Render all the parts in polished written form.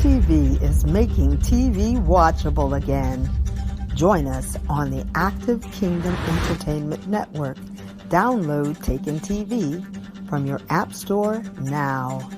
TV is making TV watchable again. Join us on the Active Kingdom Entertainment Network. Download Taken TV from your App Store now.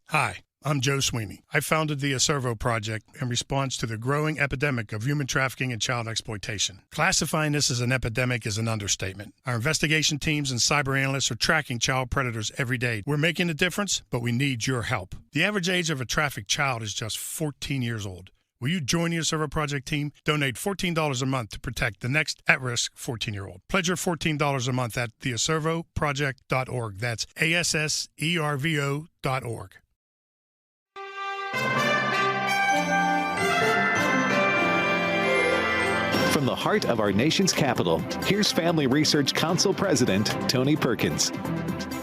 Hi, I'm Joe Sweeney. I founded the Acervo Project in response to the growing epidemic of human trafficking and child exploitation. Classifying this as an epidemic is an understatement. Our investigation teams and cyber analysts are tracking child predators every day. We're making a difference, but we need your help. The average age of a trafficked child is just 14 years old. Will you join the Acervo Project team? Donate $14 a month to protect the next at-risk 14-year-old. Pledge your $14 a month at theacervoproject.org. That's ASSERVO.org. From the heart of our nation's capital, here's Family Research Council President Tony Perkins.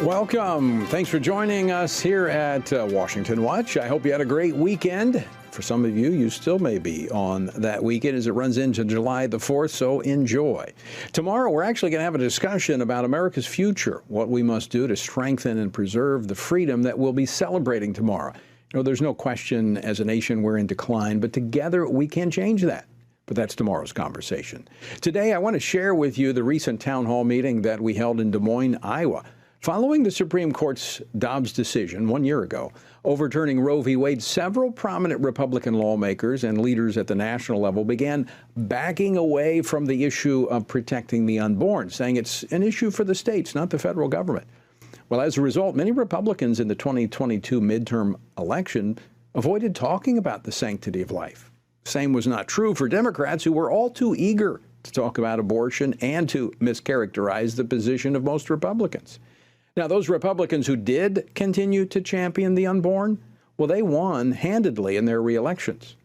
Welcome. Thanks for joining us here at Washington Watch. I hope you had a great weekend. For some of you, you still may be on that weekend as it runs into July the 4th, so enjoy. Tomorrow, we're actually going to have a discussion about America's future, what we must do to strengthen and preserve the freedom that we'll be celebrating tomorrow. You know, there's no question as a nation we're in decline, but together we can change that. But that's tomorrow's conversation. Today, I want to share with you the recent town hall meeting that we held in Des Moines, Iowa. Following the Supreme Court's Dobbs decision 1 year ago, overturning Roe v. Wade, several prominent Republican lawmakers and leaders at the national level began backing away from the issue of protecting the unborn, saying it's an issue for the states, not the federal government. Well, as a result, many Republicans in the 2022 midterm election avoided talking about the sanctity of life. Same was not true for Democrats, who were all too eager to talk about abortion and to mischaracterize the position of most Republicans. Now, those Republicans who did continue to champion the unborn, well, they won handedly in their re-elections.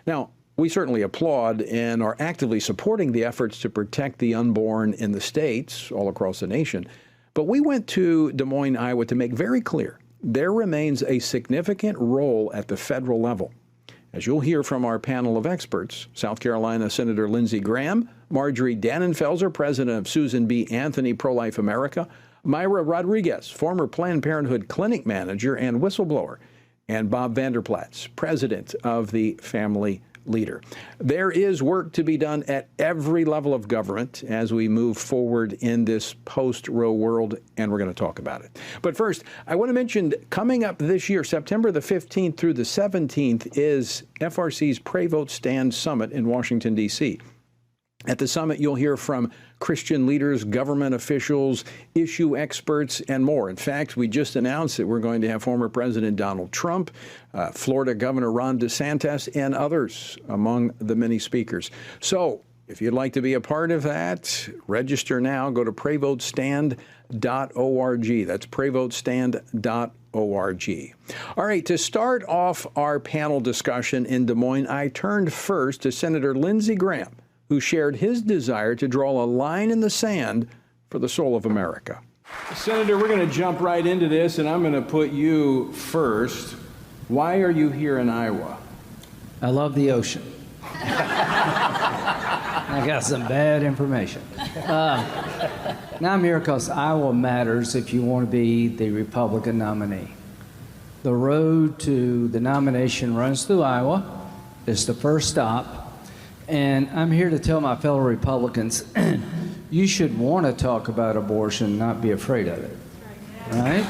Now, we certainly applaud and are actively supporting the efforts to protect the unborn in the states all across the nation. But we went to Des Moines, Iowa to make very clear there remains a significant role at the federal level. As you'll hear from our panel of experts, South Carolina Senator Lindsey Graham, Marjorie Dannenfelser, president of Susan B. Anthony Pro-Life America, Myra Rodriguez, former Planned Parenthood clinic manager and whistleblower, and Bob Vanderplatz, president of the Family Leader. There is work to be done at every level of government as we move forward in this post-Roe world, and we're going to talk about it. But first, I want to mention coming up this year, September the 15th through the 17th, is FRC's Pray Vote Stand Summit in Washington, D.C. At the summit, you'll hear from Christian leaders, government officials, issue experts, and more. In fact, we just announced that we're going to have former President Donald Trump, Florida Governor Ron DeSantis, and others among the many speakers. So if you'd like to be a part of that, register now. Go to prayvotestand.org. That's prayvotestand.org. All right, to start off our panel discussion in Des Moines, I turned first to Senator Lindsey Graham, who shared his desire to draw a line in the sand for the soul of America. Senator, we're going to jump right into this, and I'm going to put you first. Why are you here in Iowa? I love the ocean. I got some bad information. Now I'm here because Iowa matters if you want to be the Republican nominee. The road to the nomination runs through Iowa. It's the first stop. And I'm here to tell my fellow Republicans, you should want to talk about abortion, not be afraid of it, right?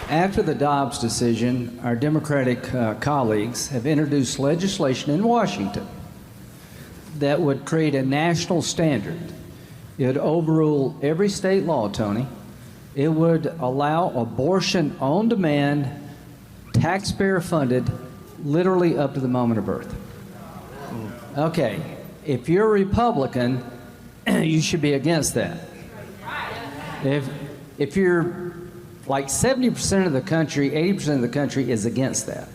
After the Dobbs decision, our Democratic colleagues have introduced legislation in Washington that would create a national standard. It would overrule every state law, Tony. It would allow abortion on demand, taxpayer-funded, literally up to the moment of birth. Okay, if you're a Republican, you should be against that. If you're like 70% of the country, 80% of the country is against that.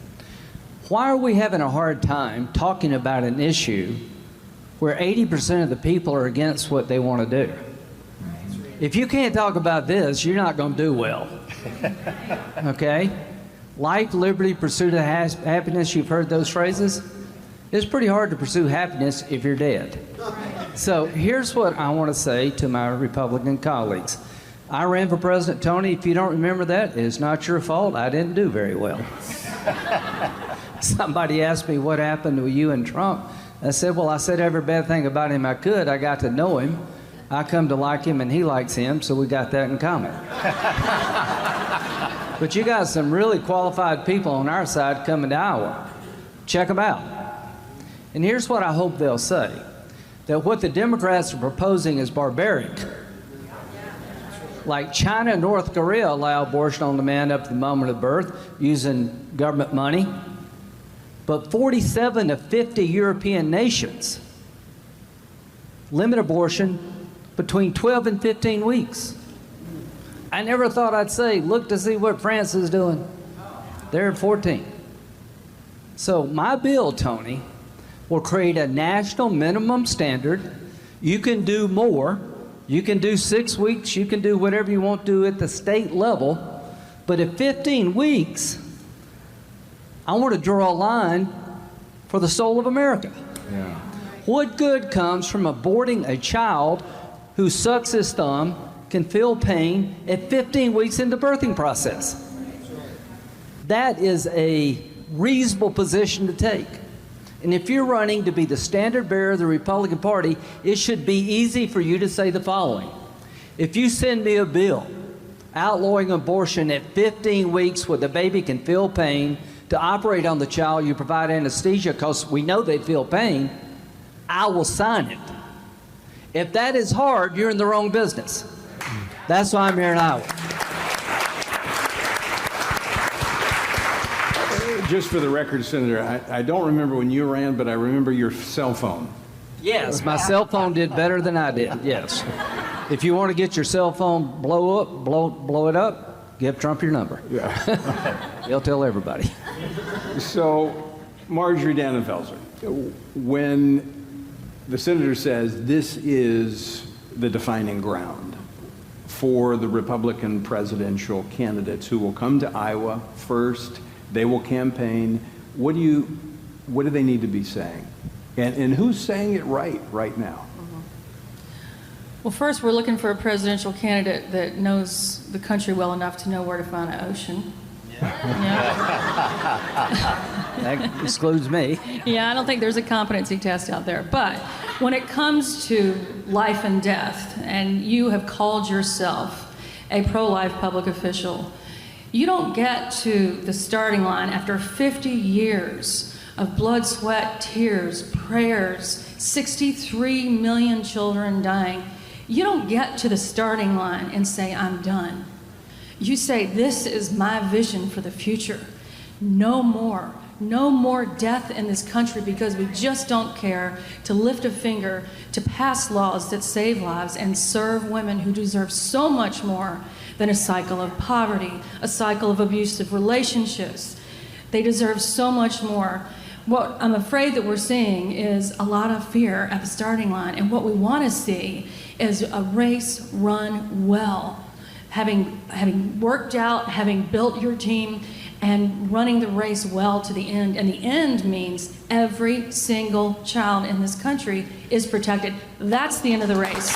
Why are we having a hard time talking about an issue where 80% of the people are against what they want to do? If you can't talk about this, you're not going to do well. Okay? Life, liberty, pursuit of happiness, you've heard those phrases? It's pretty hard to pursue happiness if you're dead. So here's what I want to say to my Republican colleagues. I ran for president, Tony. If you don't remember that, it's not your fault. I didn't do very well. Somebody asked me what happened with you and Trump. I said, well, I said every bad thing about him I could. I got to know him. I come to like him and he likes him, so we got that in common. But you got some really qualified people on our side coming to Iowa. Check them out. And here's what I hope they'll say, that what the Democrats are proposing is barbaric. Like China and North Korea allow abortion on demand up to the moment of birth using government money. But 47 to 50 European nations limit abortion between 12 and 15 weeks. I never thought I'd say, look to see what France is doing. They're at 14. So my bill, Tony, will create a national minimum standard. You can do more. You can do 6 weeks. You can do whatever you want to do at the state level. But at 15 weeks, I want to draw a line for the soul of America. Yeah. What good comes from aborting a child who sucks his thumb, can feel pain at 15 weeks in the birthing process? That is a reasonable position to take. And if you're running to be the standard bearer of the Republican Party, it should be easy for you to say the following. If you send me a bill outlawing abortion at 15 weeks where the baby can feel pain, to operate on the child, you provide anesthesia because we know they feel pain, I will sign it. If that is hard, you're in the wrong business. That's why I'm here in Iowa. Just for the record, Senator, I don't remember when you ran, but I remember your cell phone. Yes, my cell phone did better than I did, yes. If you want to get your cell phone blow it up, give Trump your number. Yeah. He'll tell everybody. So, Marjorie Dannenfelser, when the senator says this is the defining ground for the Republican presidential candidates who will come to Iowa first, they will campaign, what do they need to be saying? And who's saying it right now? Well, first, we're looking for a presidential candidate that knows the country well enough to know where to find an ocean. That excludes me. Yeah, I don't think there's a competency test out there. But when it comes to life and death, and you have called yourself a pro-life public official, you don't get to the starting line after 50 years of blood, sweat, tears, prayers, 63 million children dying. You don't get to the starting line and say, I'm done. You say, this is my vision for the future. No more death in this country because we just don't care to lift a finger to pass laws that save lives and serve women who deserve so much more than a cycle of poverty, a cycle of abusive relationships. They deserve so much more. What I'm afraid that we're seeing is a lot of fear at the starting line, and what we want to see is a race run well. Having worked out, having built your team, and running the race well to the end. And the end means every single child in this country is protected. That's the end of the race.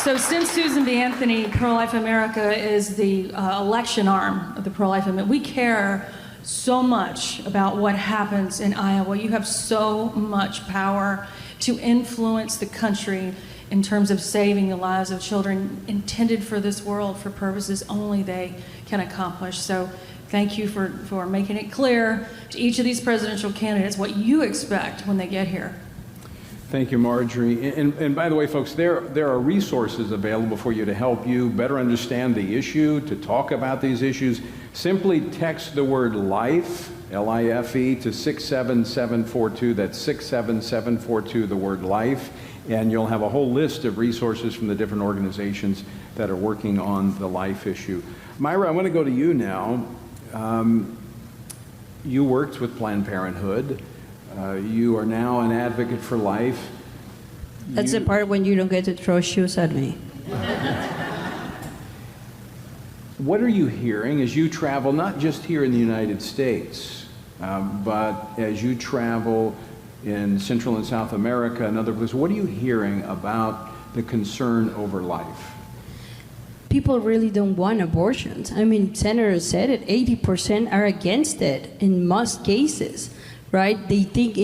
So since Susan B. Anthony, Pro-Life America is the election arm of the Pro-Life Movement, we care so much about what happens in Iowa. You have so much power to influence the country in terms of saving the lives of children intended for this world for purposes only they can accomplish. So thank you for making it clear to each of these presidential candidates what you expect when they get here. Thank you, Marjorie. And by the way, folks, there are resources available for you to help you better understand the issue, to talk about these issues. Simply text the word LIFE, L-I-F-E, to 67742. That's 67742, the word LIFE. And you'll have a whole list of resources from the different organizations that are working on the life issue. Myra, I want to go to you now. You worked with Planned Parenthood. You are now an advocate for life. That's the part when you don't get to throw shoes at me. What are you hearing as you travel, not just here in the United States, but as you travel in Central and South America and other places? What are you hearing about the concern over life? People really don't want abortions. I mean, Senator said it, 80% are against it in most cases, right? They think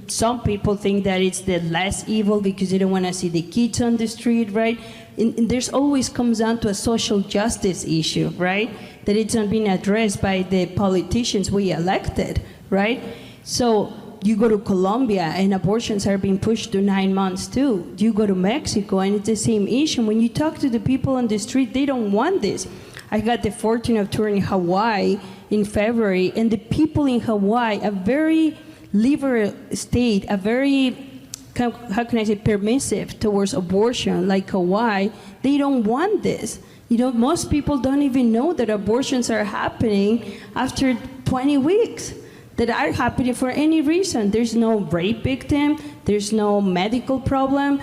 some people think that it's the less evil because they don't want to see the kids on the street, right? And there's always comes down to a social justice issue, right? That it's not being addressed by the politicians we elected, right? So you go to Colombia and abortions are being pushed to 9 months too. You go to Mexico and it's the same issue. When you talk to the people on the street, they don't want this. I got the fortune of touring Hawaii in February, and the people in Hawaii are very liberal state, a very, how can I say, permissive towards abortion, like Hawaii. They don't want this. You know, most people don't even know that abortions are happening after 20 weeks, that are happening for any reason. There's no rape victim, there's no medical problem.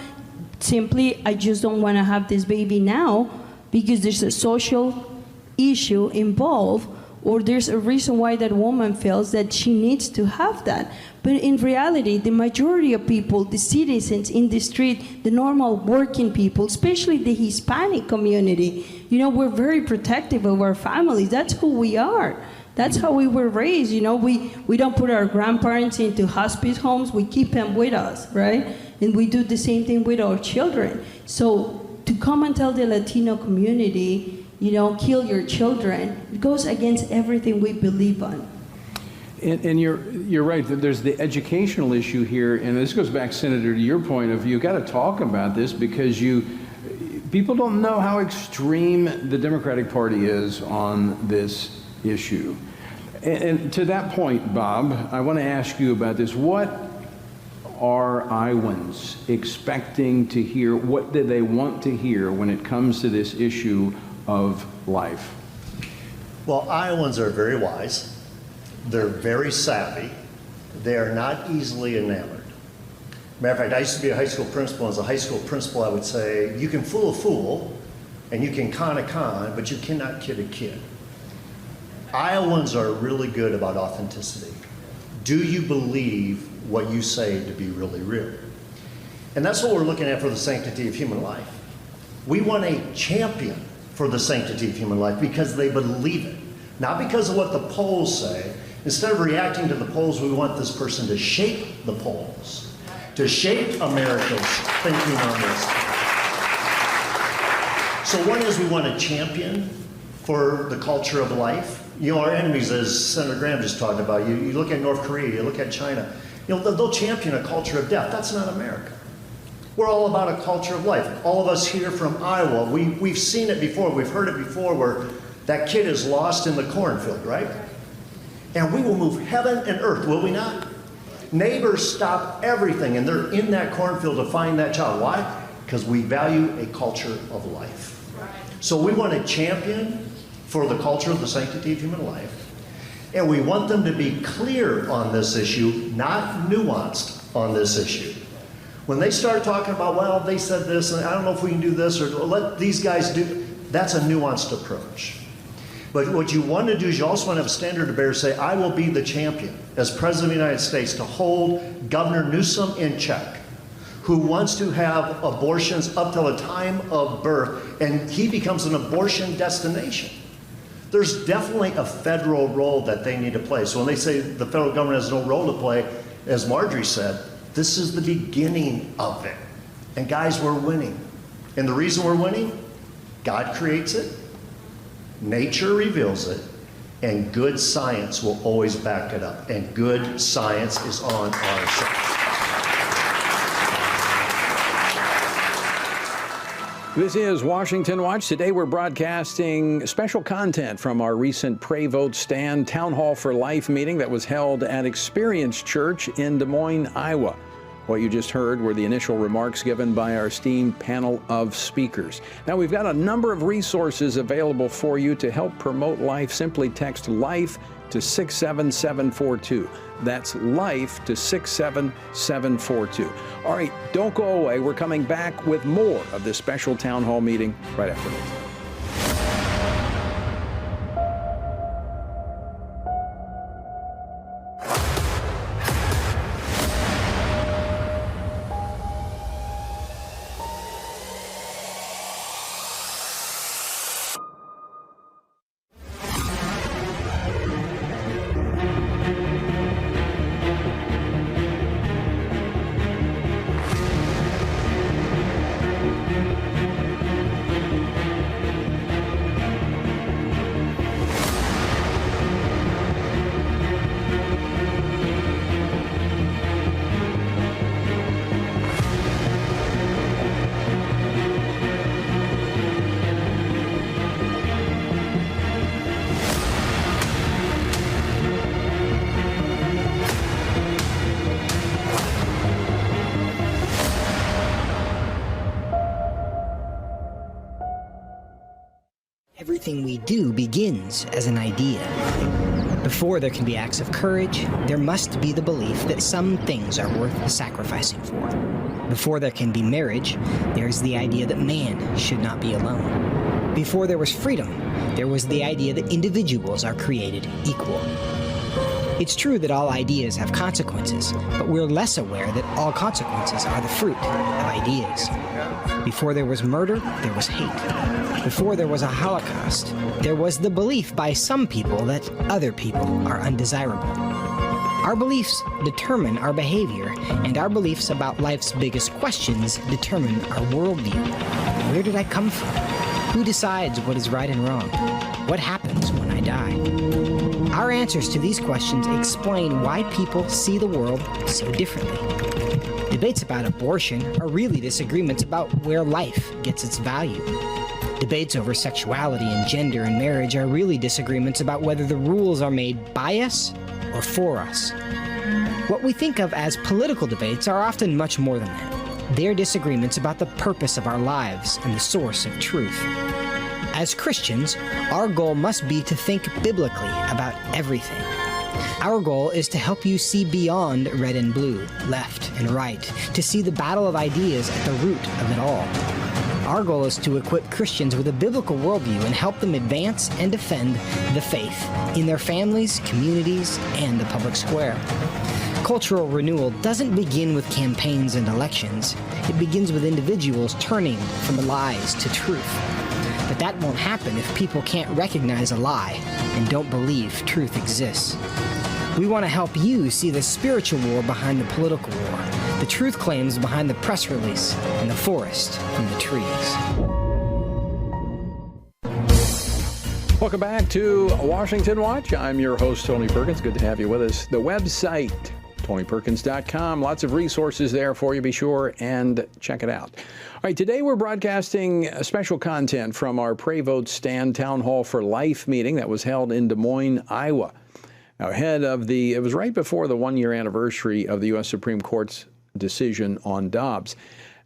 Simply, I just don't want to have this baby now because there's a social issue involved, or there's a reason why that woman feels that she needs to have that. But in reality, the majority of people, the citizens in the street, the normal working people, especially the Hispanic community, you know, we're very protective of our families. That's who we are. That's how we were raised. You know, we don't put our grandparents into hospice homes. We keep them with us, right? And we do the same thing with our children. So to come and tell the Latino community, you know, kill your children, it goes against everything we believe on. And you're right, that there's the educational issue here, and this goes back, Senator, to your point of you got to talk about this because people don't know how extreme the Democratic Party is on this issue. And to that point, Bob, I want to ask you about this. What are Iowans expecting to hear? What do they want to hear when it comes to this issue of life? Well, Iowans are very wise. They're very savvy. They are not easily enamored. Matter of fact, I used to be a high school principal. As a high school principal, I would say, you can fool a fool and you can con a con, but you cannot kid a kid. Iowans are really good about authenticity. Do you believe what you say to be really real? And that's what we're looking at for the sanctity of human life. We want a champion for the sanctity of human life because they believe it, not because of what the polls say. Instead of reacting to the polls, we want this person to shape the polls, to shape America's thinking on this. So one is we want a champion for the culture of life. You know, our enemies, as Senator Graham just talked about, you look at North Korea, you look at China, you know, they'll champion a culture of death. That's not America. We're all about a culture of life. All of us here from Iowa, we've seen it before, we've heard it before, where that kid is lost in the cornfield, right? And we will move heaven and earth, will we not? Neighbors stop everything, and they're in that cornfield to find that child. Why? Because we value a culture of life. So we want a champion for the culture of the sanctity of human life. And we want them to be clear on this issue, not nuanced on this issue. When they start talking about, well, they said this, and I don't know if we can do this, or let these guys do, that's a nuanced approach. But what you want to do is you also want to have a standard bearer say, I will be the champion as President of the United States to hold Governor Newsom in check, who wants to have abortions up till the time of birth, and he becomes an abortion destination. There's definitely a federal role that they need to play. So when they say the federal government has no role to play, as Marjorie said, this is the beginning of it. And guys, we're winning. And the reason we're winning, God creates it, nature reveals it, and good science will always back it up. And good science is on our side. This is Washington Watch. Today we're broadcasting special content from our recent Pray Vote Stand Town Hall for Life meeting that was held at Experience Church in Des Moines, Iowa. What you just heard were the initial remarks given by our esteemed panel of speakers. Now, we've got a number of resources available for you to help promote life. Simply text LIFE to 67742. That's LIFE to 67742. All right, don't go away. We're coming back with more of this special town hall meeting right after this. Everything we do begins as an idea. Before there can be acts of courage, there must be the belief that some things are worth sacrificing for. Before there can be marriage, there is the idea that man should not be alone. Before there was freedom, there was the idea that individuals are created equal. It's true that all ideas have consequences, but we're less aware that all consequences are the fruit of ideas. Before there was murder, there was hate. Before there was a Holocaust, there was the belief by some people that other people are undesirable. Our beliefs determine our behavior, and our beliefs about life's biggest questions determine our worldview. Where did I come from? Who decides what is right and wrong? What happens when I die? Our answers to these questions explain why people see the world so differently. Debates about abortion are really disagreements about where life gets its value. Debates over sexuality and gender and marriage are really disagreements about whether the rules are made by us or for us. What we think of as political debates are often much more than that. They're disagreements about the purpose of our lives and the source of truth. As Christians, our goal must be to think biblically about everything. Our goal is to help you see beyond red and blue, left and right, to see the battle of ideas at the root of it all. Our goal is to equip Christians with a biblical worldview and help them advance and defend the faith in their families, communities, and the public square. Cultural renewal doesn't begin with campaigns and elections. It begins with individuals turning from lies to truth. But that won't happen if people can't recognize a lie and don't believe truth exists. We want to help you see the spiritual war behind the political war, the truth claims behind the press release, and the forest from the trees. Welcome back to Washington Watch. I'm your host, Tony Perkins. Good to have you with us. The website, TonyPerkins.com. Lots of resources there for you. Be sure and check it out. All right, today we're broadcasting special content from our Pray Vote Stand Town Hall for Life meeting that was held in Des Moines, Iowa. Now, it was right before the one-year anniversary of the U.S. Supreme Court's decision on Dobbs.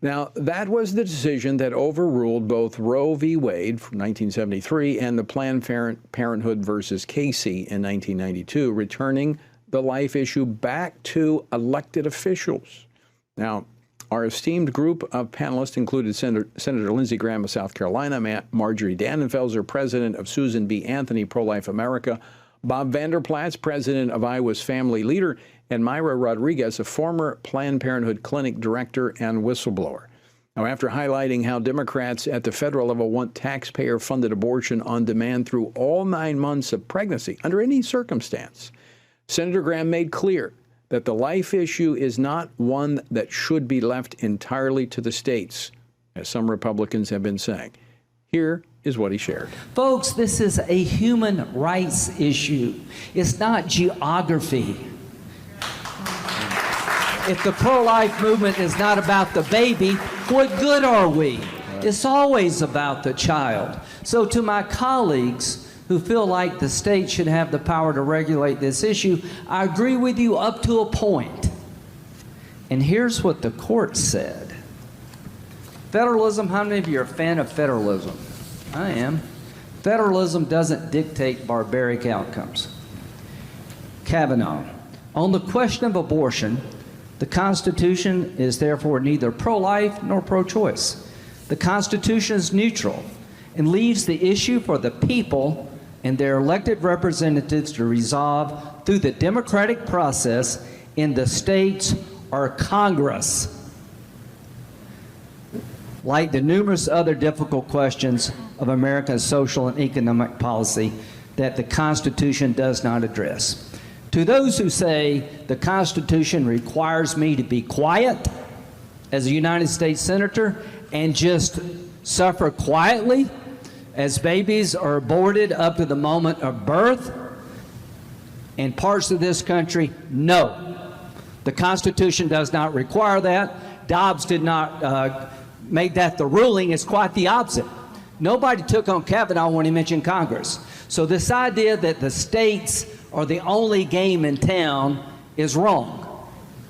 Now, that was the decision that overruled both Roe v. Wade from 1973 and the Planned Parenthood versus Casey in 1992, returning the life issue back to elected officials. Now, our esteemed group of panelists included Senator Lindsey Graham of South Carolina, Marjorie Dannenfelser, president of Susan B. Anthony Pro-Life America, Bob Vanderplatz, president of Iowa's Family Leader, and Myra Rodriguez, a former Planned Parenthood clinic director and whistleblower. Now, after highlighting how Democrats at the federal level want taxpayer-funded abortion on demand through all 9 months of pregnancy, under any circumstance, Senator Graham made clear that the life issue is not one that should be left entirely to the states, as some Republicans have been saying. Here is what he shared. Folks, this is a human rights issue. It's not geography. If the pro-life movement is not about the baby, what good are we? It's always about the child. So to my colleagues who feel like the state should have the power to regulate this issue, I agree with you up to a point. And here's what the court said. Federalism, how many of you are a fan of federalism? I am. Federalism doesn't dictate barbaric outcomes. Kavanaugh, on the question of abortion, the Constitution is therefore neither pro-life nor pro-choice. The Constitution is neutral and leaves the issue for the people and their elected representatives to resolve through the democratic process in the states or Congress, like the numerous other difficult questions of America's social and economic policy that the Constitution does not address. To those who say the Constitution requires me to be quiet as a United States Senator and just suffer quietly as babies are aborted up to the moment of birth in parts of this country, no. The Constitution does not require that. Dobbs did not make that the ruling. It's quite the opposite. Nobody took on Kavanaugh when he mentioned Congress. So this idea that the states are the only game in town is wrong.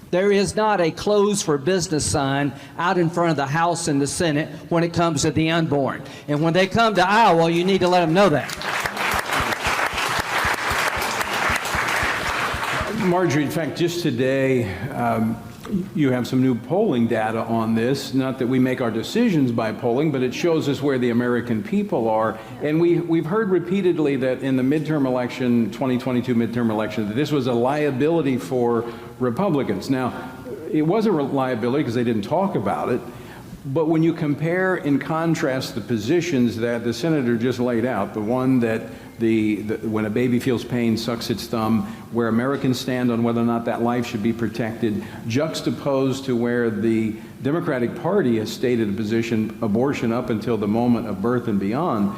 There is not a closed for business sign out in front of the House and the Senate when it comes to the unborn. And when they come to Iowa, you need to let them know that. Marjorie, in fact, just today, you have some new polling data on this. Not that we make our decisions by polling, but it shows us where the American people are. And we've heard repeatedly that in the midterm election, 2022 midterm election, that this was a liability for Republicans. Now, it was a liability because they didn't talk about it. But when you compare and contrast the positions that the senator just laid out, the one that when a baby feels pain, sucks its thumb, where Americans stand on whether or not that life should be protected, juxtaposed to where the Democratic Party has stated a position, abortion up until the moment of birth and beyond,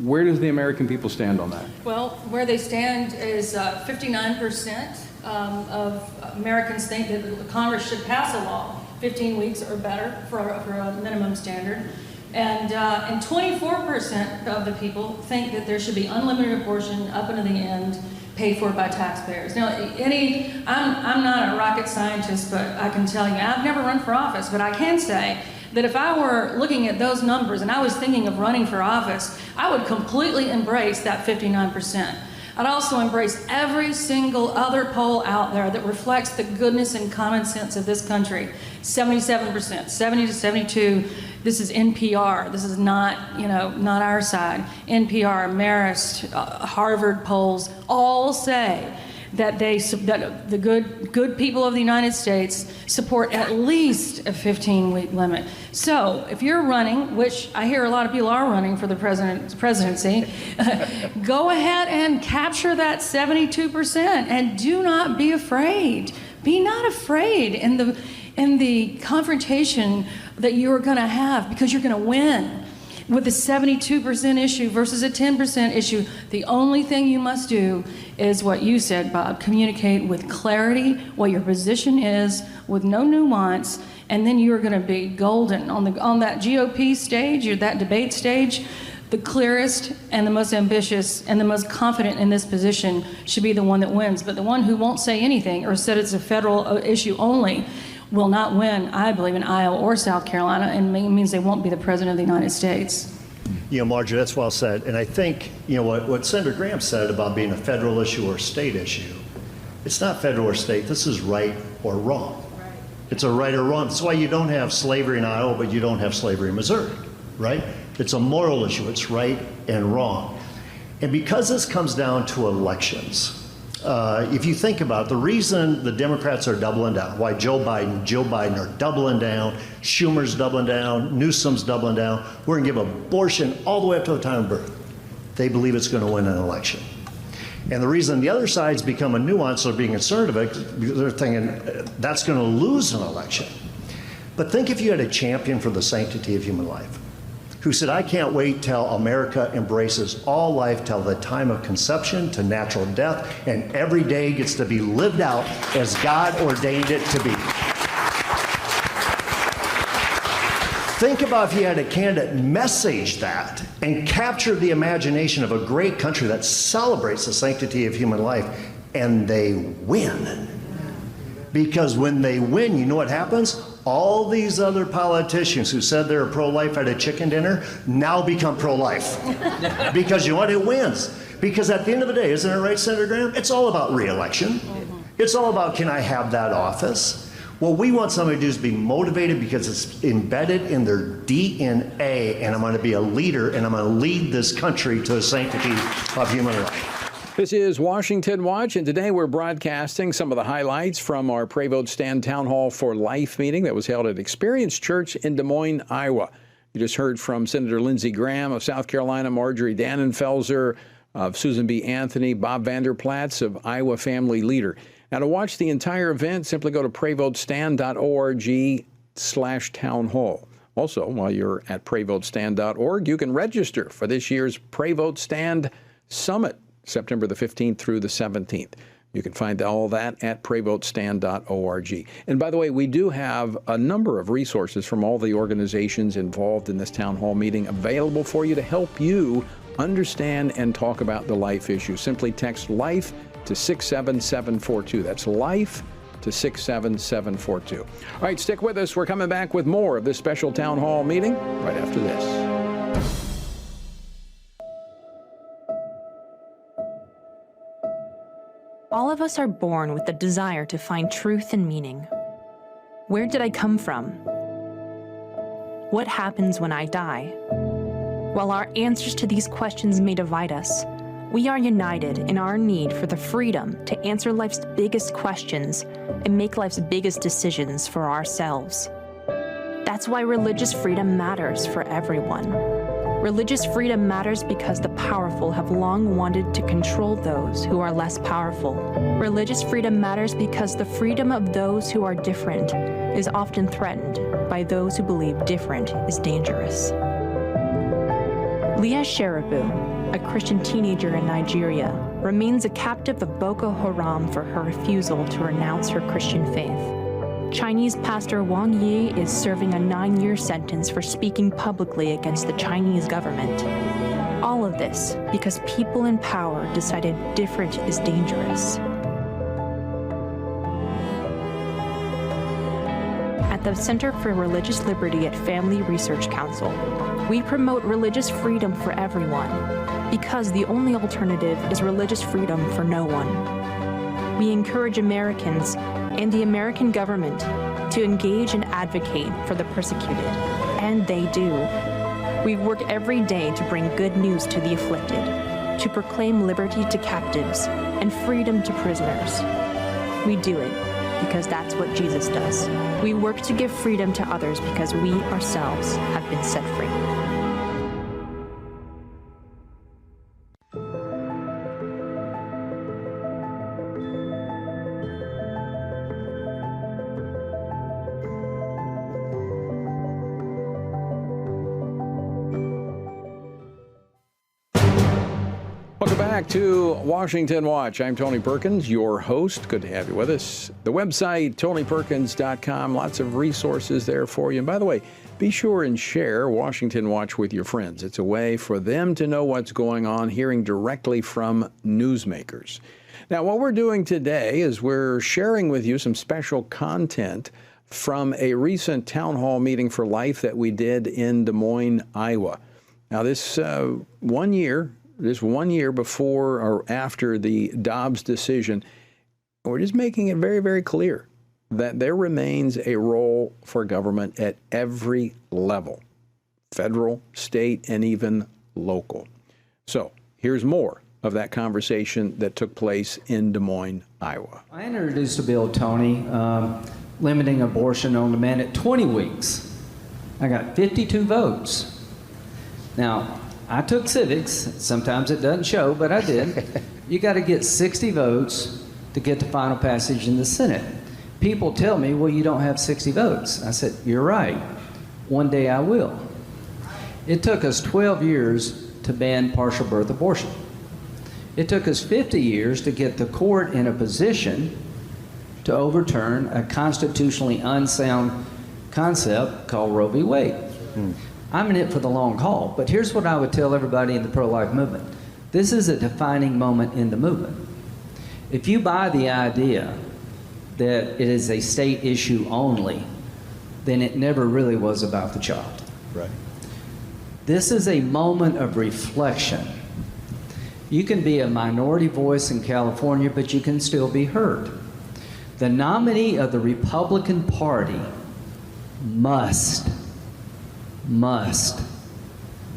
where does the American people stand on that? Well, where they stand is 59% of Americans think that Congress should pass a law 15 weeks or better for a minimum standard. And 24% of the people think that there should be unlimited abortion up until the end, paid for by taxpayers. Now, I'm not a rocket scientist, but I can tell you, I've never run for office, but I can say that if I were looking at those numbers and I was thinking of running for office, I would completely embrace that 59%. I'd also embrace every single other poll out there that reflects the goodness and common sense of this country. 77%, 70 to 72. This is NPR. This is not, not our side. NPR, Marist, Harvard polls all say that the good people of the United States support at least a 15-week limit. So if you're running, which I hear a lot of people are running for the presidency, go ahead and capture that 72% and do not be afraid. Be not afraid in the confrontation that you're going to have, because you're going to win. With a 72% issue versus a 10% issue, the only thing you must do is what you said, Bob. Communicate with clarity what your position is, with no nuance, and then you're going to be golden on that GOP stage or that debate stage. The clearest and the most ambitious and the most confident in this position should be the one that wins. But the one who won't say anything or said it's a federal issue only will not win, I believe, in Iowa or South Carolina, and means they won't be the president of the United States. Marjorie, that's well said. And I think, what Senator Graham said about being a federal issue or a state issue, it's not federal or state. This is right or wrong. Right. It's a right or wrong. That's why you don't have slavery in Iowa, but you don't have slavery in Missouri, right? It's a moral issue. It's right and wrong. And because this comes down to elections, if you think about it, the reason the Democrats are doubling down, why Joe Biden are doubling down, Schumer's doubling down, Newsom's doubling down, we're going to give abortion all the way up to the time of birth. They believe it's going to win an election. And the reason the other side's become a nuance, they're being concerned about it, because they're thinking that's going to lose an election. But think if you had a champion for the sanctity of human life, who said, I can't wait till America embraces all life till the time of conception to natural death, and every day gets to be lived out as God ordained it to be. Think about if you had a candidate message that and capture the imagination of a great country that celebrates the sanctity of human life, and they win. Because when they win, you know what happens? All these other politicians who said they're pro-life at a chicken dinner now become pro-life. Because you know what? It wins. Because at the end of the day, isn't it right, Senator Graham? It's all about re-election. It's all about, can I have that office? What we want somebody to do is be motivated because it's embedded in their DNA, and I'm going to be a leader, and I'm going to lead this country to the sanctity of human life. This is Washington Watch, and today we're broadcasting some of the highlights from our Pray Vote Stand Town Hall for Life meeting that was held at Experience Church in Des Moines, Iowa. You just heard from Senator Lindsey Graham of South Carolina, Marjorie Dannenfelser of Susan B. Anthony, Bob Vanderplatz of Iowa Family Leader. Now, to watch the entire event, simply go to prayvotestand.org/townhall. Also, while you're at prayvotestand.org, you can register for this year's Pray Vote Stand Summit, September the 15th through the 17th. You can find all that at prayvotestand.org. And by the way, we do have a number of resources from all the organizations involved in this town hall meeting available for you to help you understand and talk about the life issue. Simply text LIFE to 67742. That's LIFE to 67742. All right, stick with us. We're coming back with more of this special town hall meeting right after this. All of us are born with the desire to find truth and meaning. Where did I come from? What happens when I die? While our answers to these questions may divide us, we are united in our need for the freedom to answer life's biggest questions and make life's biggest decisions for ourselves. That's why religious freedom matters for everyone. Religious freedom matters because the powerful have long wanted to control those who are less powerful. Religious freedom matters because the freedom of those who are different is often threatened by those who believe different is dangerous. Leah Sheribu, a Christian teenager in Nigeria, remains a captive of Boko Haram for her refusal to renounce her Christian faith. Chinese pastor Wang Yi is serving a 9-year sentence for speaking publicly against the Chinese government. All of this because people in power decided different is dangerous. At the Center for Religious Liberty at Family Research Council, we promote religious freedom for everyone because the only alternative is religious freedom for no one. We encourage Americans and the American government to engage and advocate for the persecuted, and they do. We work every day to bring good news to the afflicted, to proclaim liberty to captives and freedom to prisoners. We do it because that's what Jesus does. We work to give freedom to others because we ourselves have been set free. Back to Washington Watch. I'm Tony Perkins, your host. Good to have you with us. The website, TonyPerkins.com. Lots of resources there for you. And by the way, be sure and share Washington Watch with your friends. It's a way for them to know what's going on, hearing directly from newsmakers. Now, what we're doing today is we're sharing with you some special content from a recent town hall meeting for life that we did in Des Moines, Iowa. Now, this 1 year before or after the Dobbs decision, we're just making it very, very clear that there remains a role for government at every level, federal, state, and even local. So here's more of that conversation that took place in Des Moines, Iowa. I introduced a bill, Tony, limiting abortion on demand at 20 weeks. I got 52 votes. Now, I took civics. Sometimes it doesn't show, but I did. You got to get 60 votes to get the final passage in the Senate. People tell me, well, you don't have 60 votes. I said, you're right. One day I will. It took us 12 years to ban partial birth abortion. It took us 50 years to get the court in a position to overturn a constitutionally unsound concept called Roe v. Wade. I'm in it for the long haul, but here's what I would tell everybody in the pro-life movement. This is a defining moment in the movement. If you buy the idea that it is a state issue only, then it never really was about the child. Right. This is a moment of reflection. You can be a minority voice in California, but you can still be heard. The nominee of the Republican Party must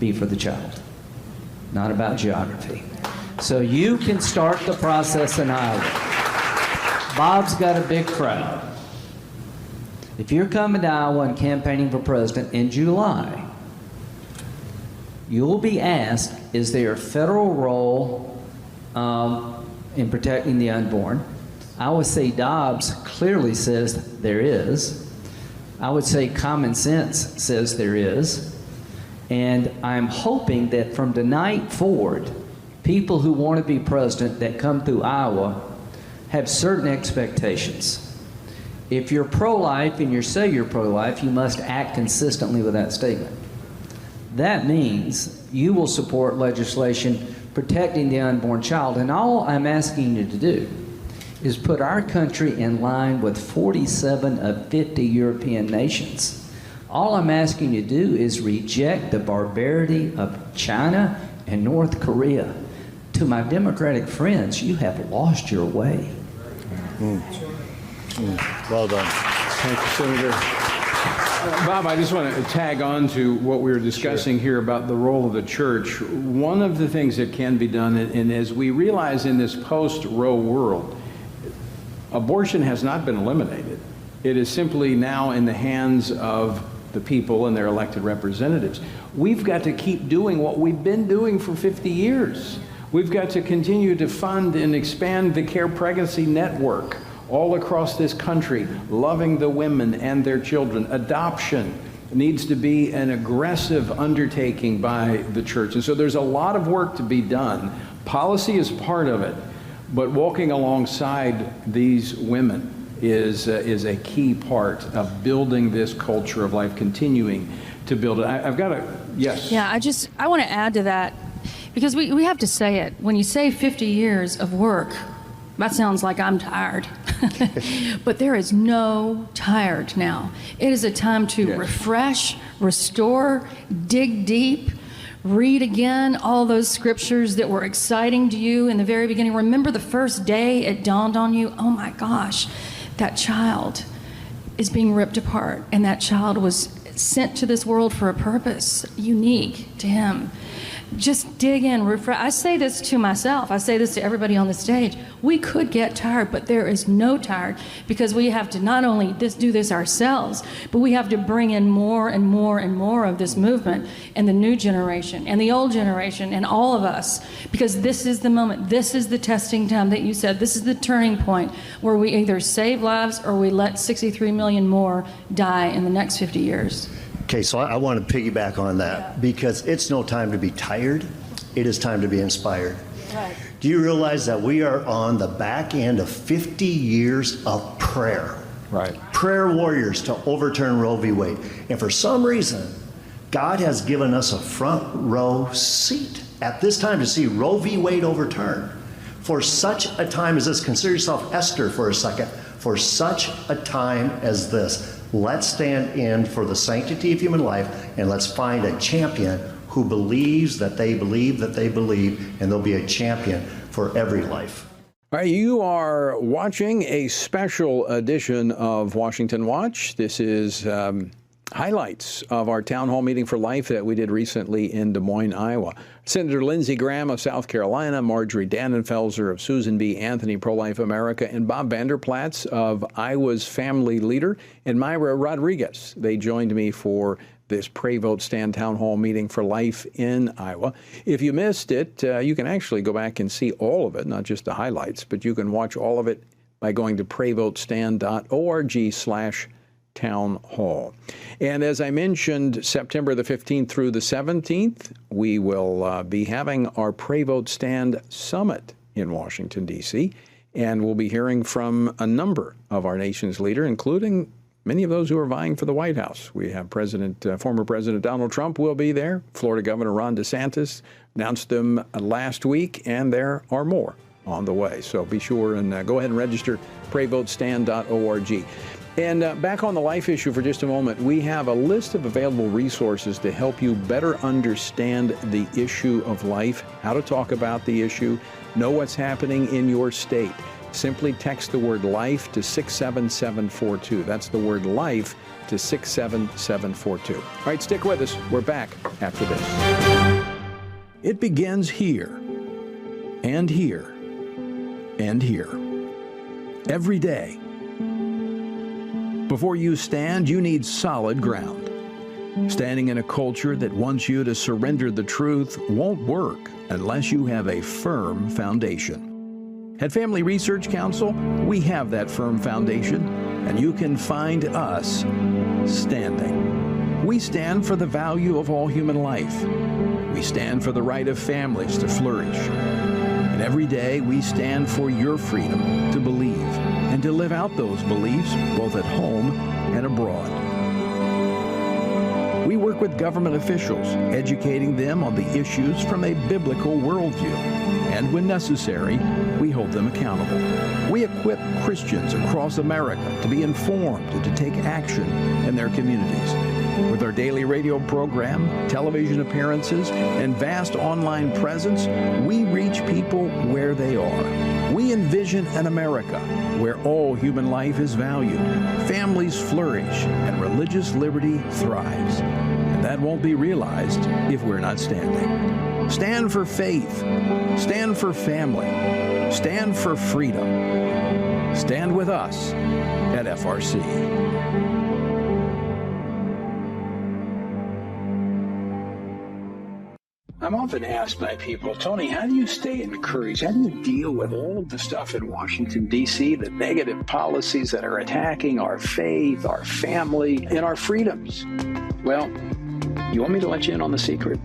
be for the child, not about geography. So you can start the process in Iowa. Bob's got a big crowd. If you're coming to Iowa and campaigning for president in July, you'll be asked, is there a federal role in protecting the unborn? I would say Dobbs clearly says there is. I would say common sense says there is. And I'm hoping that from tonight forward, people who want to be president that come through Iowa have certain expectations. If you're pro-life and you say you're pro-life, you must act consistently with that statement. That means you will support legislation protecting the unborn child. And all I'm asking you to do is put our country in line with 47 of 50 European nations. All I'm asking you to do is reject the barbarity of China and North Korea. To my Democratic friends, you have lost your way. Well done. Thank you, Senator. Bob, I just want to tag on to what we were discussing here about the role of the church. One of the things that can be done, and as we realize in this post-Roe world, abortion has not been eliminated. It is simply now in the hands of the people and their elected representatives. We've got to keep doing what we've been doing for 50 years. We've got to continue to fund and expand the Care Pregnancy Network all across this country, loving the women and their children. Adoption needs to be an aggressive undertaking by the church. And so there's a lot of work to be done. Policy is part of it, but walking alongside these women is a key part of building this culture of life, continuing to build it. I've got a, yes. Yeah, I want to add to that, because we have to say it. When you say 50 years of work, that sounds like I'm tired. But there is no tired now. It is a time to refresh, restore, dig deep, read again all those scriptures that were exciting to you in the very beginning. Remember the first day it dawned on you, oh my gosh, that child is being ripped apart, and that child was sent to this world for a purpose unique to him. Just dig in, refresh. I say this to myself. I say this to everybody on the stage. We could get tired, but there is no tired, because we have to not only do this ourselves, but we have to bring in more and more and more of this movement, and the new generation and the old generation and all of us, because this is the moment. This is the testing time that you said. This is the turning point where we either save lives or we let 63 million more die in the next 50 years. Okay, so I want to piggyback on that, because it's no time to be tired. It is time to be inspired. Right. Do you realize that we are on the back end of 50 years of prayer? Right. Prayer warriors to overturn Roe v. Wade. And for some reason, God has given us a front row seat at this time to see Roe v. Wade overturned. For such a time as this, consider yourself Esther for a second, for such a time as this. Let's stand in for the sanctity of human life, and let's find a champion who believes that they believe that they believe, and there'll be a champion for every life. All right, you are watching a special edition of Washington Watch. This is highlights of our town hall meeting for life that we did recently in Des Moines, Iowa. Senator Lindsey Graham of South Carolina, Marjorie Dannenfelser of Susan B. Anthony Pro-Life America, and Bob Vanderplatz of Iowa's Family Leader, and Myra Rodriguez. They joined me for this Pray Vote Stand Town Hall meeting for life in Iowa. If you missed it, you can actually go back and see all of it, not just the highlights, but you can watch all of it by going to prayvotestand.org/town hall. And as I mentioned, September the 15th through the 17th, we will be having our Pray Vote Stand Summit in Washington, D.C., and we'll be hearing from a number of our nation's leaders, including many of those who are vying for the White House. We have former President Donald Trump will be there. Florida Governor Ron DeSantis announced them last week, and there are more on the way. So be sure and go ahead and register, prayvotestand.org. And back on the life issue for just a moment, we have a list of available resources to help you better understand the issue of life, how to talk about the issue, know what's happening in your state. Simply text the word LIFE to 67742. That's the word LIFE to 67742. All right, stick with us. We're back after this. It begins here, and here, and here. Every day. Before you stand, you need solid ground. Standing in a culture that wants you to surrender the truth won't work unless you have a firm foundation. At Family Research Council, we have that firm foundation, and you can find us standing. We stand for the value of all human life. We stand for the right of families to flourish. And every day we stand for your freedom to believe and to live out those beliefs both at home and abroad. We work with government officials, educating them on the issues from a biblical worldview. And when necessary, we hold them accountable. We equip Christians across America to be informed and to take action in their communities. With our daily radio program, television appearances, and vast online presence, we reach people where they are. We envision an America where all human life is valued, families flourish, and religious liberty thrives. And that won't be realized if we're not standing. Stand for faith. Stand for family. Stand for freedom. Stand with us at FRC. I'm often asked by people, Tony, how do you stay encouraged? How do you deal with all of the stuff in Washington, D.C., the negative policies that are attacking our faith, our family, and our freedoms? Well, you want me to let you in on the secret?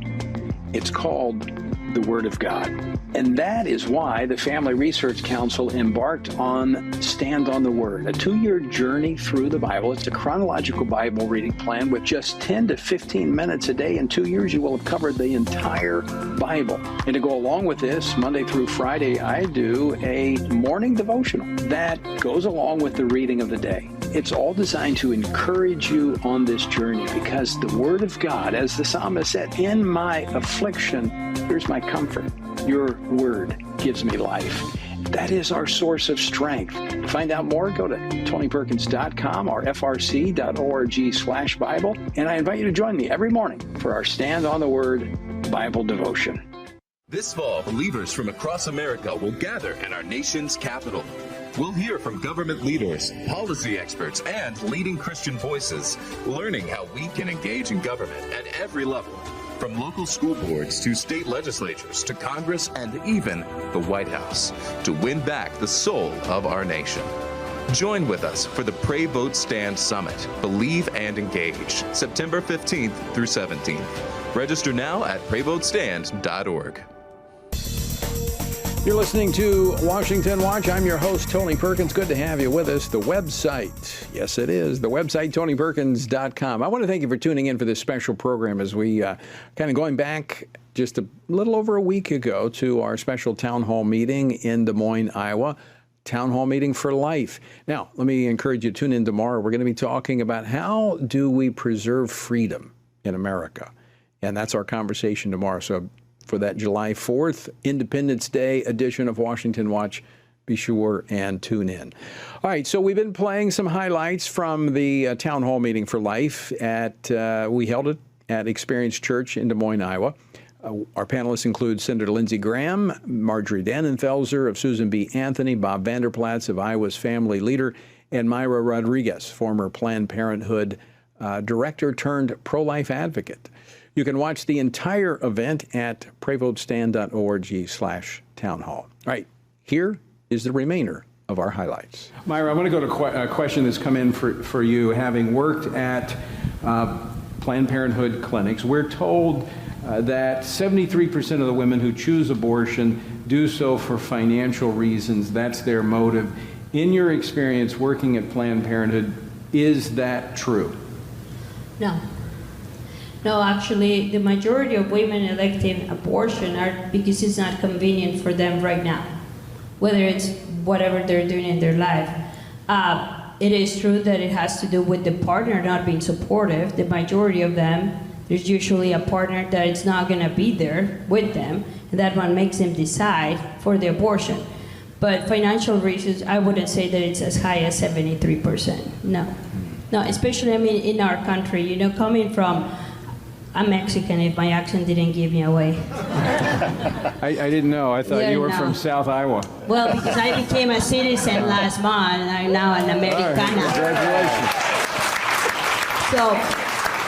It's called the Word of God. And that is why the Family Research Council embarked on Stand on the Word, a 2-year journey through the Bible. It's a chronological Bible reading plan with just 10 to 15 minutes a day. In 2 years, you will have covered the entire Bible. And to go along with this, Monday through Friday, I do a morning devotional that goes along with the reading of the day. It's all designed to encourage you on this journey because the Word of God, as the psalmist said, in my affliction, here's my comfort. Your Word gives me life. That is our source of strength. To find out more, go to TonyPerkins.com or frc.org/Bible. And I invite you to join me every morning for our Stand on the Word Bible devotion. This fall, believers from across America will gather in our nation's capital. We'll hear from government leaders, policy experts, and leading Christian voices, learning how we can engage in government at every level, from local school boards to state legislatures to Congress and even the White House, to win back the soul of our nation. Join with us for the Pray, Vote, Stand Summit, Believe and Engage, September 15th through 17th. Register now at PrayVoteStand.org. You're listening to Washington Watch. I'm your host, Tony Perkins. Good to have you with us. The website, yes, it is. The website, TonyPerkins.com. I want to thank you for tuning in for this special program as we kind of going back just a little over a week ago to our special town hall meeting in Des Moines, Iowa. Town hall meeting for life. Now, let me encourage you to tune in tomorrow. We're going to be talking about how do we preserve freedom in America. And that's our conversation tomorrow. So for that July 4th, Independence Day edition of Washington Watch, be sure and tune in. All right, so we've been playing some highlights from the Town Hall Meeting for Life. We held it at Experience Church in Des Moines, Iowa. Our panelists include Senator Lindsey Graham, Marjorie Dannenfelser of Susan B. Anthony, Bob Vanderplatz of Iowa's Family Leader, and Myra Rodriguez, former Planned Parenthood director turned pro-life advocate. You can watch the entire event at PrayVoteStand.org/townhall. All right, here is the remainder of our highlights. Myra, I want to go to a question that's come in for you. Having worked at Planned Parenthood clinics, we're told that 73% of the women who choose abortion do so for financial reasons. That's their motive. In your experience working at Planned Parenthood, is that true? No. No, actually, the majority of women electing abortion are because it's not convenient for them right now, whether it's whatever they're doing in their life. It is true that it has to do with the partner not being supportive. The majority of them, there's usually a partner that is not going to be there with them, and that one makes them decide for the abortion. But financial reasons, I wouldn't say that it's as high as 73%. No. No, especially, I mean, in our country, you know, coming from, I'm Mexican, if my accent didn't give me away. I didn't know. I thought you were from South Iowa. Well, because I became a citizen last month, and I'm now an Americana. Congratulations. So,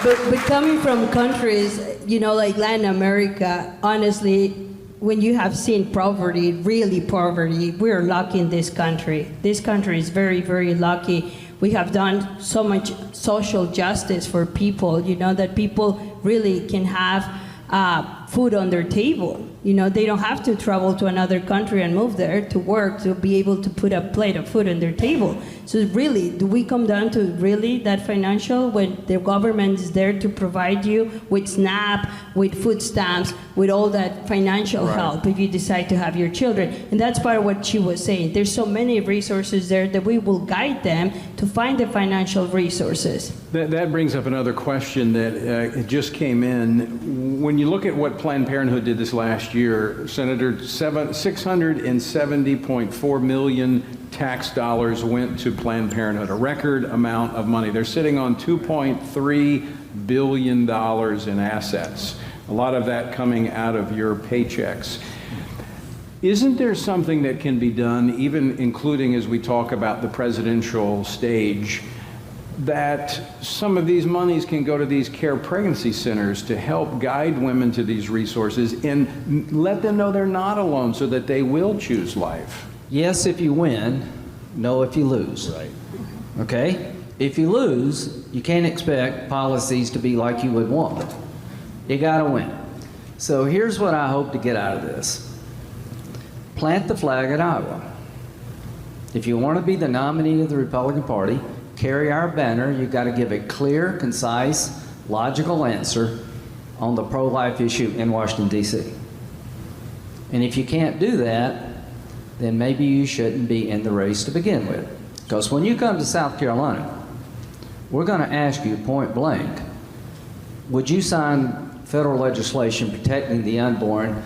but coming from countries, you know, like Latin America, honestly, when you have seen poverty, really poverty, we're lucky in this country. This country is very, very lucky. We have done so much social justice for people, you know, that people really can have food on their table. You know, they don't have to travel to another country and move there to work to be able to put a plate of food on their table. So really, do we come down to really that financial when the government is there to provide you with SNAP, with food stamps, with all that financial help if you decide to have your children? And that's part of what she was saying. There's so many resources there that we will guide them to find the financial resources. That brings up another question that just came in. When you look at what Planned Parenthood did this last year, Senator, $670.4 million tax dollars went to Planned Parenthood, a record amount of money. They're sitting on $2.3 billion in assets, a lot of that coming out of your paychecks. Isn't there something that can be done, even including as we talk about the presidential stage, that some of these monies can go to these care pregnancy centers to help guide women to these resources and let them know they're not alone so that they will choose life? Yes, if you win, no if you lose. Right. Okay? If you lose, you can't expect policies to be like you would want. You gotta win. So here's what I hope to get out of this. Plant the flag at Iowa. If you want to be the nominee of the Republican Party, carry our banner. You've got to give a clear, concise, logical answer on the pro-life issue in Washington, D.C. And if you can't do that, then maybe you shouldn't be in the race to begin with. Because when you come to South Carolina, we're going to ask you point blank, would you sign federal legislation protecting the unborn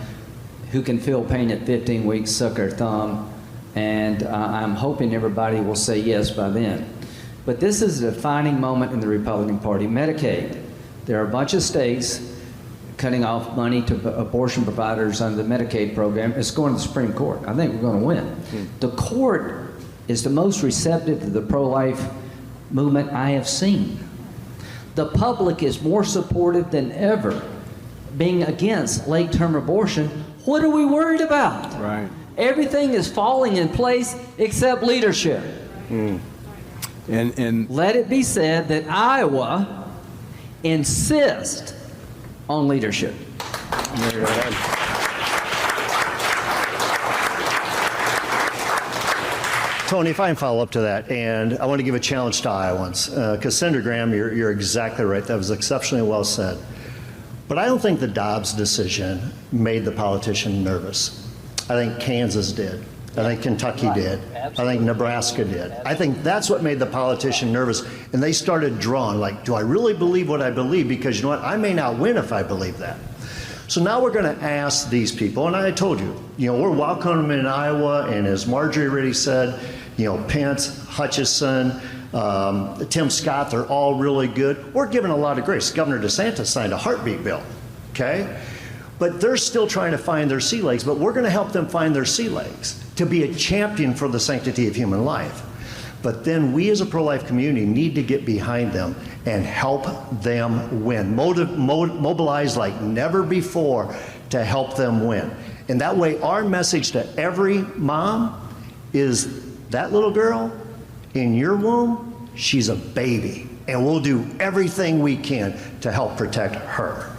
who can feel pain at 15 weeks, suck their thumb, and I'm hoping everybody will say yes by then. But this is a defining moment in the Republican Party. Medicaid. There are a bunch of states cutting off money to abortion providers under the Medicaid program. It's going to the Supreme Court. I think we're going to win. The court is the most receptive to the pro-life movement I have seen. The public is more supportive than ever, being against late-term abortion. What are we worried about? Right. Everything is falling in place except leadership. And let it be said that Iowa insists on leadership. There you go. Tony, if I can follow up to that, and I want to give a challenge to Iowans, because Senator Graham, you're exactly right. That was exceptionally well said. But I don't think the Dobbs decision made the politician nervous. I think Kansas did. I think Kentucky did. I think Nebraska did. I think that's what made the politician nervous. And they started drawing, like, do I really believe what I believe? Because you know what? I may not win if I believe that. So now we're going to ask these people, and I told you, we're welcoming them in Iowa, and as Marjorie already said, Pence, Hutchison, Tim Scott, they're all really good. We're giving a lot of grace. Governor DeSantis signed a heartbeat bill, okay? But they're still trying to find their sea legs, but we're going to help them find their sea legs to be a champion for the sanctity of human life. But then we as a pro-life community need to get behind them and help them win. Mobilize like never before to help them win. And that way our message to every mom is that little girl in your womb, she's a baby. And we'll do everything we can to help protect her.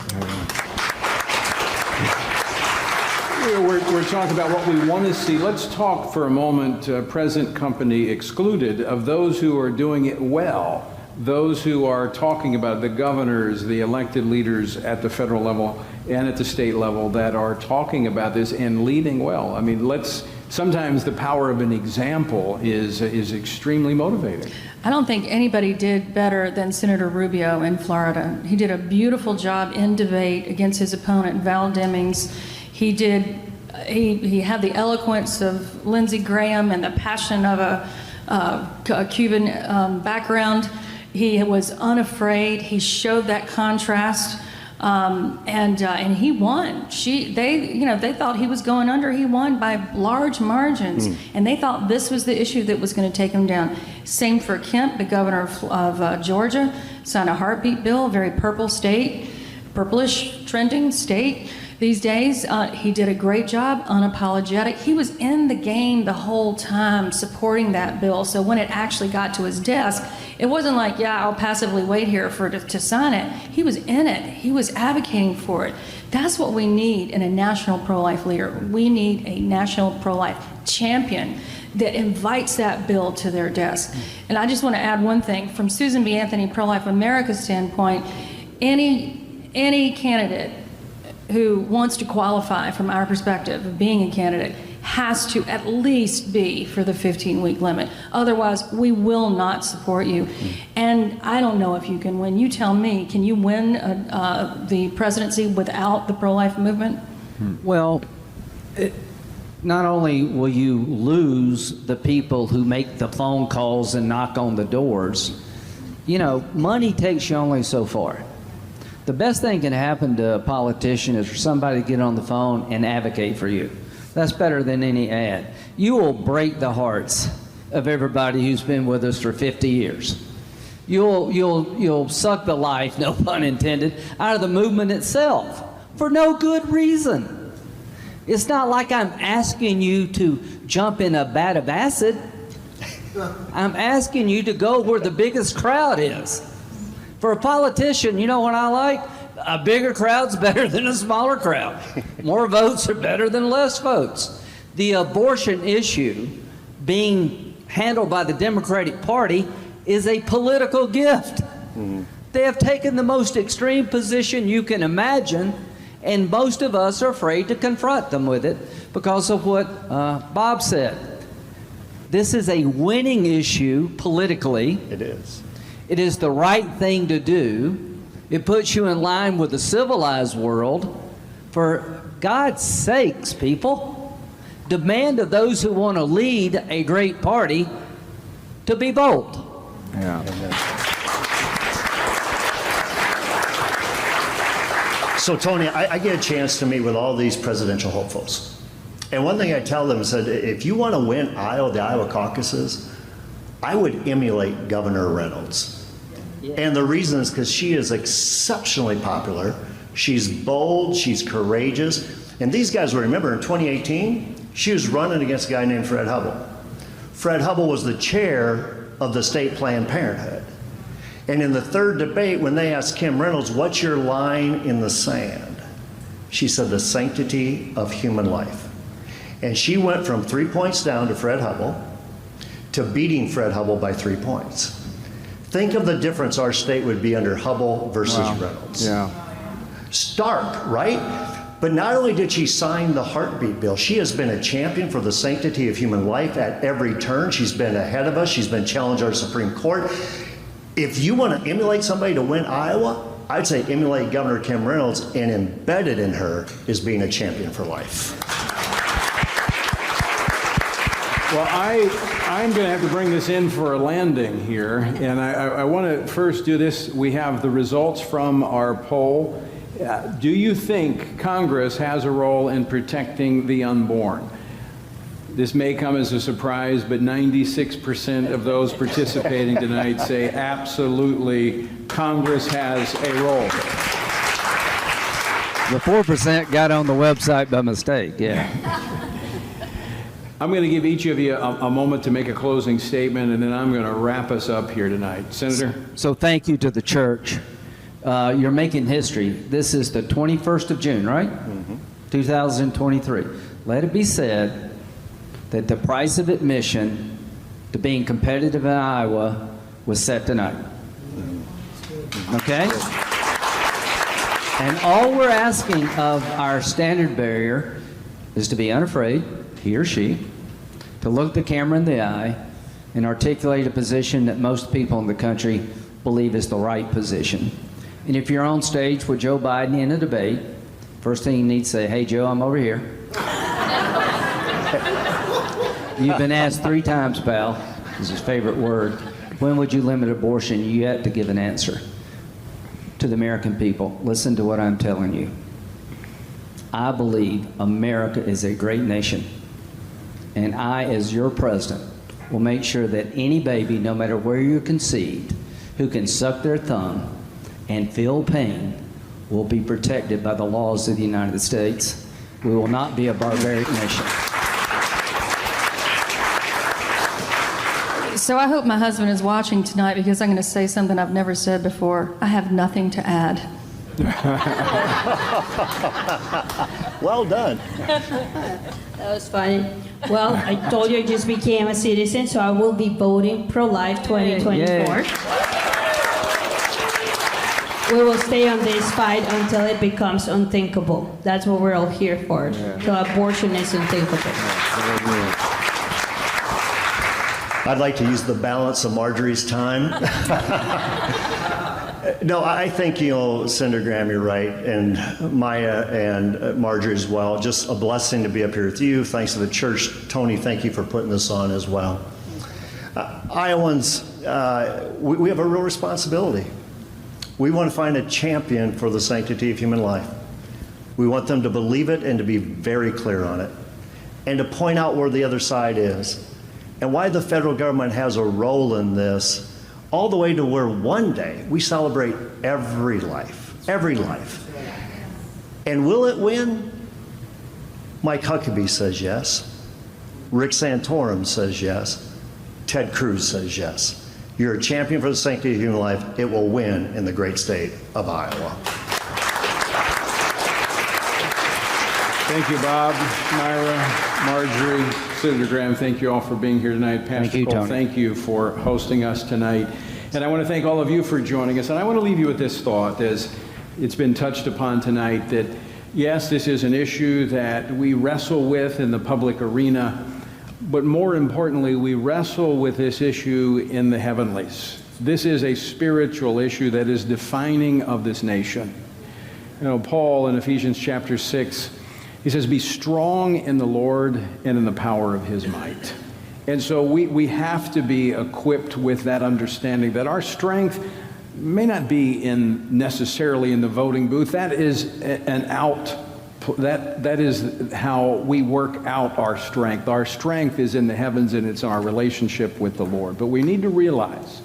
We're talking about what we want to see. Let's talk for a moment, present company excluded, of those who are doing it well, those who are talking about the governors, the elected leaders at the federal level and at the state level that are talking about this and leading well. I mean, sometimes the power of an example is extremely motivating. I don't think anybody did better than Senator Rubio in Florida. He did a beautiful job in debate against his opponent, Val Demings. He had the eloquence of Lindsey Graham and the passion of a Cuban background. He was unafraid. He showed that contrast, and he won. They thought he was going under. He won by large margins, and they thought this was the issue that was going to take him down. Same for Kemp, the governor of Georgia, signed a heartbeat bill, very purple state, purplish trending state. These days, he did a great job, unapologetic. He was in the game the whole time supporting that bill. So when it actually got to his desk, It wasn't like, yeah, I'll passively wait here to sign it. He was in it. He was advocating for it. That's what we need in a national pro-life leader. We need a national pro-life champion that invites that bill to their desk. And I just want to add one thing. From Susan B. Anthony Pro-Life America's standpoint, any candidate who wants to qualify from our perspective of being a candidate has to at least be for the 15-week limit. Otherwise, we will not support you. And I don't know if you can win. You tell me, can you win the presidency without the pro-life movement? Well, not only will you lose the people who make the phone calls and knock on the doors, you know, money takes you only so far. The best thing can happen to a politician is for somebody to get on the phone and advocate for you. That's better than any ad. You will break the hearts of everybody who's been with us for 50 years. You'll suck the life, no pun intended, out of the movement itself for no good reason. It's not like I'm asking you to jump in a vat of acid. I'm asking you to go where the biggest crowd is. For a politician, you know what I like? A bigger crowd's better than a smaller crowd. More votes are better than less votes. The abortion issue being handled by the Democratic Party is a political gift. They have taken the most extreme position you can imagine, and most of us are afraid to confront them with it because of what Bob said. This is a winning issue politically. It is. It is the right thing to do. It puts you in line with the civilized world. For God's sakes, people, demand of those who want to lead a great party to be bold. Yeah. So, Tony, I get a chance to meet with all these presidential hopefuls. And one thing I tell them is that if you want to win Iowa, the Iowa caucuses, I would emulate Governor Reynolds. And the reason is because she is exceptionally popular. She's bold, she's courageous. And these guys will remember in 2018, she was running against a guy named Fred Hubbell. Fred Hubbell was the chair of the state Planned Parenthood. And in the third debate, when they asked Kim Reynolds, what's your line in the sand? She said, the sanctity of human life. And she went from 3 points down to Fred Hubbell to beating Fred Hubbell by 3 points. Think of the difference our state would be under Hubbell versus Reynolds. Yeah. Stark, right? But not only did she sign the heartbeat bill, she has been a champion for the sanctity of human life at every turn. She's been ahead of us. She's been challenged our Supreme Court. If you want to emulate somebody to win Iowa, I'd say emulate Governor Kim Reynolds, and embedded in her is being a champion for life. Well, I'm going to have to bring this in for a landing here, and I want to first do this. We have the results from our poll. Do you think Congress has a role in protecting the unborn? This may come as a surprise, but 96% of those participating tonight say absolutely Congress has a role. The 4% got on the website by mistake, yeah. I'm going to give each of you a moment to make a closing statement, and then I'm going to wrap us up here tonight. Senator? So thank you to the church. You're making history. This is the 21st of June, right? 2023. Let it be said that the price of admission to being competitive in Iowa was set tonight. Okay? And all we're asking of our standard bearer is to be unafraid, he or she, to look the camera in the eye and articulate a position that most people in the country believe is the right position. And if you're on stage with Joe Biden in a debate, first thing you need to say, hey Joe, I'm over here. You've been asked 3 times, pal, is his favorite word, when would you limit abortion? You yet to give an answer to the American people. Listen to what I'm telling you. I believe America is a great nation. And I, as your president, will make sure that any baby, no matter where you're conceived, who can suck their thumb and feel pain, will be protected by the laws of the United States. We will not be a barbaric nation. So I hope my husband is watching tonight, because I'm going to say something I've never said before. I have nothing to add. Well done. That was funny. Well, I told you I just became a citizen, so I will be voting pro-life 2024. We will stay on this fight until it becomes unthinkable. That's what we're all here for. So abortion is unthinkable. I'd like to use the balance of Marjorie's time. No, I think, Senator Graham, you're right, and Maya and Marjorie as well. Just a blessing to be up here with you. Thanks to the church. Tony, thank you for putting this on as well. Iowans, we have a real responsibility. We want to find a champion for the sanctity of human life. We want them to believe it and to be very clear on it, and to point out where the other side is, and why the federal government has a role in this, all the way to where one day we celebrate every life, every life. And will it win? Mike Huckabee says yes. Rick Santorum says yes. Ted Cruz says yes. You're a champion for the sanctity of human life. It will win in the great state of Iowa. Thank you, Bob, Myra, Marjorie, Senator Graham. Thank you all for being here tonight. Pastor Cole, thank you for hosting us tonight. And I want to thank all of you for joining us. And I want to leave you with this thought, as it's been touched upon tonight, that yes, this is an issue that we wrestle with in the public arena, but more importantly, we wrestle with this issue in the heavenlies. This is a spiritual issue that is defining of this nation. Paul in Ephesians chapter 6, he says, be strong in the Lord and in the power of his might. And so we have to be equipped with that understanding that our strength may not be necessarily in the voting booth. That is that is how we work out our strength. Our strength is in the heavens, and it's our relationship with the Lord. But we need to realize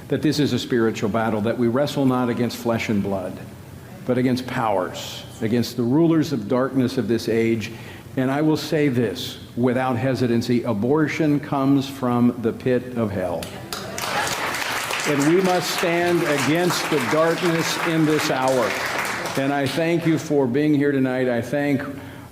that this is a spiritual battle, that we wrestle not against flesh and blood, but against powers, against the rulers of darkness of this age. And I will say this without hesitancy: abortion comes from the pit of hell. And we must stand against the darkness in this hour. And I thank you for being here tonight. I thank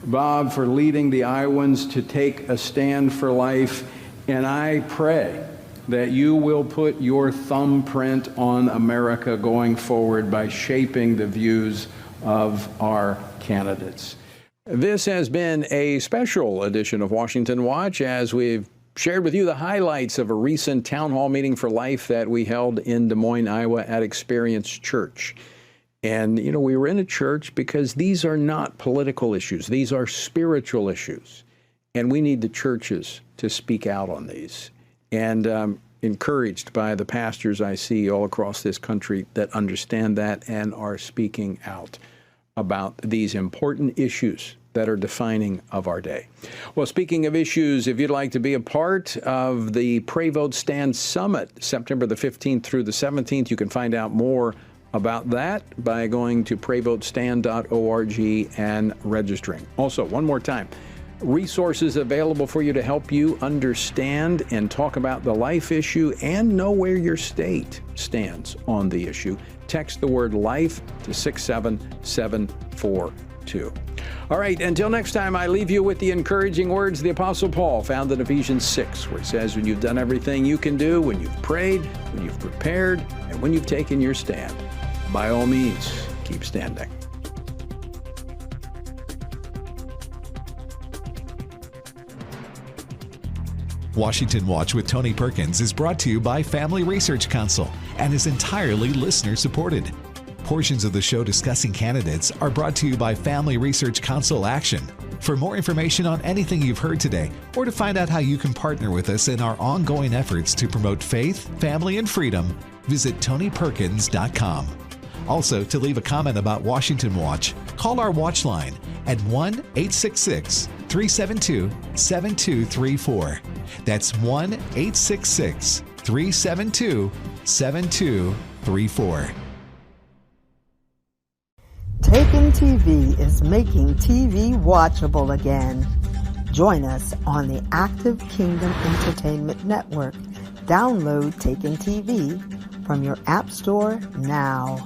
Bob for leading the Iowans to take a stand for life. And I pray that you will put your thumbprint on America going forward by shaping the views of our candidates. This has been a special edition of Washington Watch, as we've shared with you the highlights of a recent town hall meeting for life that we held in Des Moines, Iowa at Experience Church. And, we were in a church because these are not political issues. These are spiritual issues. And we need the churches to speak out on these. And encouraged by the pastors I see all across this country that understand that and are speaking out about these important issues that are defining of our day. Well, speaking of issues, if you'd like to be a part of the Pray Vote Stand Summit, September the 15th through the 17th, you can find out more about that by going to prayvotestand.org and registering. Also, one more time, resources available for you to help you understand and talk about the life issue and know where your state stands on the issue. Text the word LIFE to 67742. All right, until next time, I leave you with the encouraging words of the Apostle Paul found in Ephesians 6, where it says, when you've done everything you can do, when you've prayed, when you've prepared, and when you've taken your stand, by all means, keep standing. Washington Watch with Tony Perkins is brought to you by Family Research Council and is entirely listener-supported. Portions of the show discussing candidates are brought to you by Family Research Council Action. For more information on anything you've heard today, or to find out how you can partner with us in our ongoing efforts to promote faith, family, and freedom, visit TonyPerkins.com. Also, to leave a comment about Washington Watch, call our watch line at 1-866-372-7234. That's 1-866-372-7234. Taken TV is making TV watchable again. Join us on the Active Kingdom Entertainment Network, Download Taken TV from your App Store now.